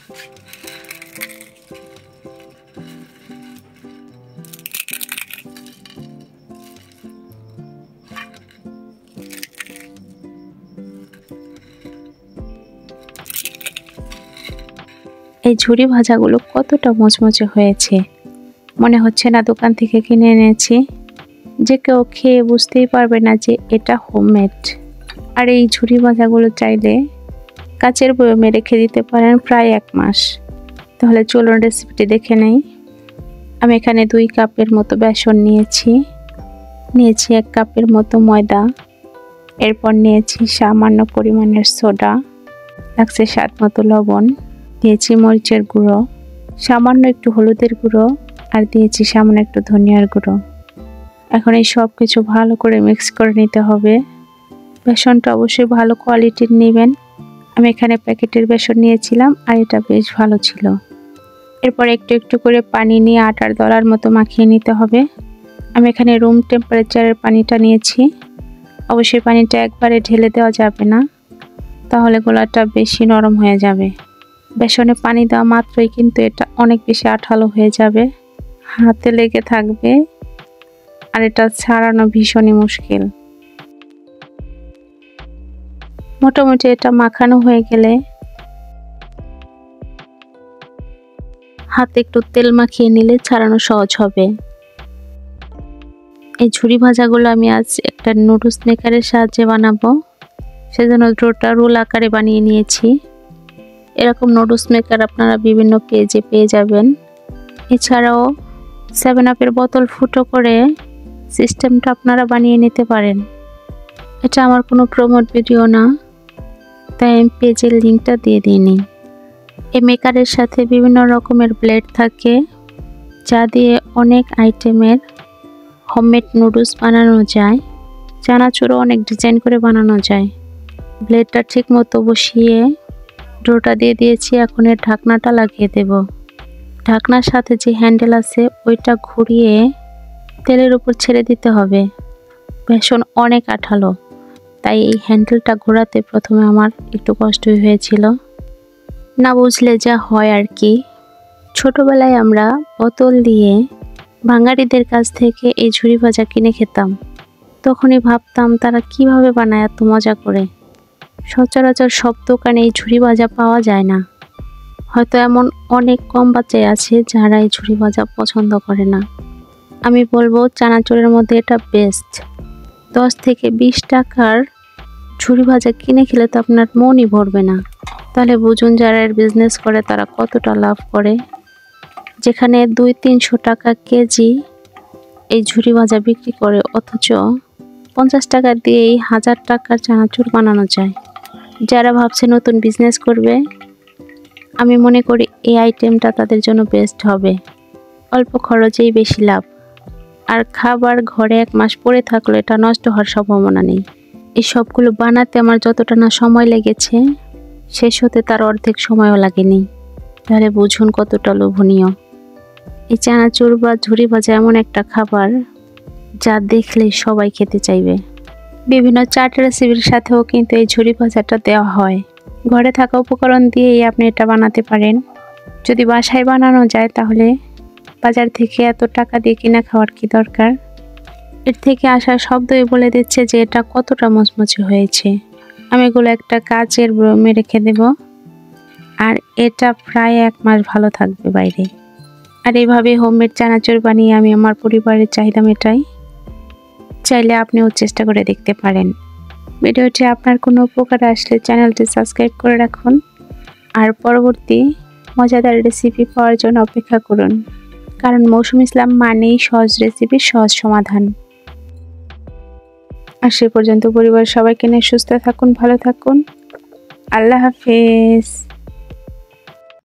এই ঝুরি ভাজাগুলো কতটা মচমচে হয়েছে, মনে হচ্ছে না দোকান থেকে কিনে এনেছি। যে কেউ খেয়ে বুঝতেই পারবে না যে এটা হোমমেড। আর এই ঝুরি ভাজাগুলো চাইলে কাচের বয়মে রেখে দিতে পারেন প্রায় 1 মাস। তাহলে চলুন রেসিপিটি দেখে নেই। আমি এখানে 2 কাপের মতো বেসন নিয়েছি 1 কাপের মতো ময়দা, এরপর নিয়েছি সামান্য পরিমাণের সোডা, লাগছে স্বাদ মতো লবণ, দিয়েছি মরিচের গুঁড়ো, সামান্য একটু হলুদের গুঁড়ো, আর দিয়েছি সামান্য একটু ধনিয়ার গুঁড়ো। এখন এই সব কিছু ভালো করে মিক্স করে নিতে হবে। বেসনটা অবশ্যই ভালো কোয়ালিটির নেবেন। আমি এখানে প্যাকেটের বেসন নিয়েছিলাম আর এটা বেশ ভালো ছিল। এরপর একটু একটু করে পানি নিয়ে আটার দলার মতো মাখিয়ে নিতে হবে। আমি এখানে রুম টেম্পারেচারের পানিটা নিয়েছি। অবশ্যই পানিটা একবারে ঢেলে দেওয়া যাবে না, তাহলে গোলাটা বেশি নরম হয়ে যাবে। বেসনে পানি দেওয়া মাত্রই কিন্তু এটা অনেক বেশি আঠালো হয়ে যাবে, হাতে লেগে থাকবে, আর এটা ছাড়ানো ভীষণই মুশকিল। মোটামুটি এটা মাখানো হয়ে গেলে হাতে একটু তেল মাখিয়ে নিলে ছাড়ানো সহজ হবে। এই ঝুরি ভাজাগুলো আমি আজ একটা নুডলস মেকারের সাহায্যে বানাবো, সেজন্য ডোটা রোল আকারে বানিয়ে নিয়েছি। এরকম নুডলস মেকার আপনারা বিভিন্ন পেজে পেয়ে যাবেন। এছাড়াও 7 আপের বোতল ফুটো করে সিস্টেমটা আপনারা বানিয়ে নিতে পারেন। এটা আমার কোনো প্রমোট ভিডিও না, তাই আমি পেজের লিঙ্কটা দিয়ে দিইনি। এই মেকারের সাথে বিভিন্ন রকমের ব্লেড থাকে, যা দিয়ে অনেক আইটেমের হোমমেড নুডলস বানানো যায়। চানাচুরও অনেক ডিজাইন করে বানানো যায়। ব্লেডটা ঠিক মতো বসিয়ে ডোটা দিয়ে দিয়েছি। এখন এর ঢাকনাটা লাগিয়ে দেব। ঢাকনার সাথে যে হ্যান্ডেল আছে ওইটা ঘুরিয়ে তেলের উপর ছেড়ে দিতে হবে। বেসন অনেক আঠালো, তাই এই হ্যান্ডেলটা ঘোরাতে প্রথমে আমার একটু কষ্টই হয়েছিল। না বুঝলে যা হয় আর কি। ছোটবেলায় আমরা বোতল দিয়ে ভাঙাড়িদের কাছ থেকে এই ঝুরি ভাজা কিনে খেতাম। তখনই ভাবতাম তারা কিভাবে বানায় এত মজা করে। সচরাচর সব দোকানে এই ঝুরি ভাজা পাওয়া যায় না। হয়তো এমন অনেক কম বাচ্চাই আছে যারা এই ঝুরি ভাজা পছন্দ করে না। আমি বলবো চানাচুরের মধ্যে এটা বেস্ট। 10 থেকে 20 টাকার ঝুরি ভাজা কিনে খেলে তো আপনার মনই ভরবে না। তাহলে বুঝুন যারা এর বিজনেস করে তারা কতটা লাভ করে। যেখানে 200-300 টাকা কেজি এই ঝুরি ভাজা বিক্রি করে, অথচ 50 টাকা দিয়েই 1000 টাকার চানাচুর বানানো যায়। যারা ভাবছে নতুন বিজনেস করবে, আমি মনে করি এই আইটেমটা তাদের জন্য বেস্ট হবে। অল্প খরচেই বেশি লাভ, আর খাবার ঘরে 1 মাস পড়ে থাকলে এটা নষ্ট হওয়ার সম্ভাবনা নেই। এই সবগুলো বানাতে আমার যতটা না সময় লেগেছে, শেষ হতে তার অর্ধেক সময়ও লাগেনি। তাহলে বুঝুন কতটা লোভনীয়। এই চানাচুর বা ঝুরি ভাজা এমন একটা খাবার যা দেখলে সবাই খেতে চাইবে। বিভিন্ন চাট রেসিপির সাথেও কিন্তু এই ঝুরি ভাজাটা দেওয়া হয়। ঘরে থাকা উপকরণ দিয়েই আপনি এটা বানাতে পারেন। যদি বাসায় বানানো যায় তাহলে বাজার থেকে এত টাকা দিয়ে কিনা খাওয়ার কি দরকার। এর থেকে আসা শব্দই বলে দিচ্ছে যে এটা কতটা মচমচে হয়েছে। আমি এগুলো একটা কাচের বয়মে রেখে দেব, আর এটা প্রায় 1 মাস ভালো থাকবে বাইরে। আর এইভাবে হোমমেড চানাচুর বানিয়ে আমি আমার পরিবারের চাহিদা মেটাই। চাইলে আপনিও চেষ্টা করে দেখতে পারেন। ভিডিওটি আপনার কোনো উপকার আসলে চ্যানেলটি সাবস্ক্রাইব করে রাখুন, আর পরবর্তী মজাদার রেসিপি পাওয়ার জন্য অপেক্ষা করুন। কারণ মৌসুমী ইসলাম মানেই সহজ রেসিপির সহজ সমাধান। আর সে পর্যন্ত পরিবার সবাইকে নিয়ে সুস্থ থাকুন, ভালো থাকুন। আল্লাহ হাফেজ।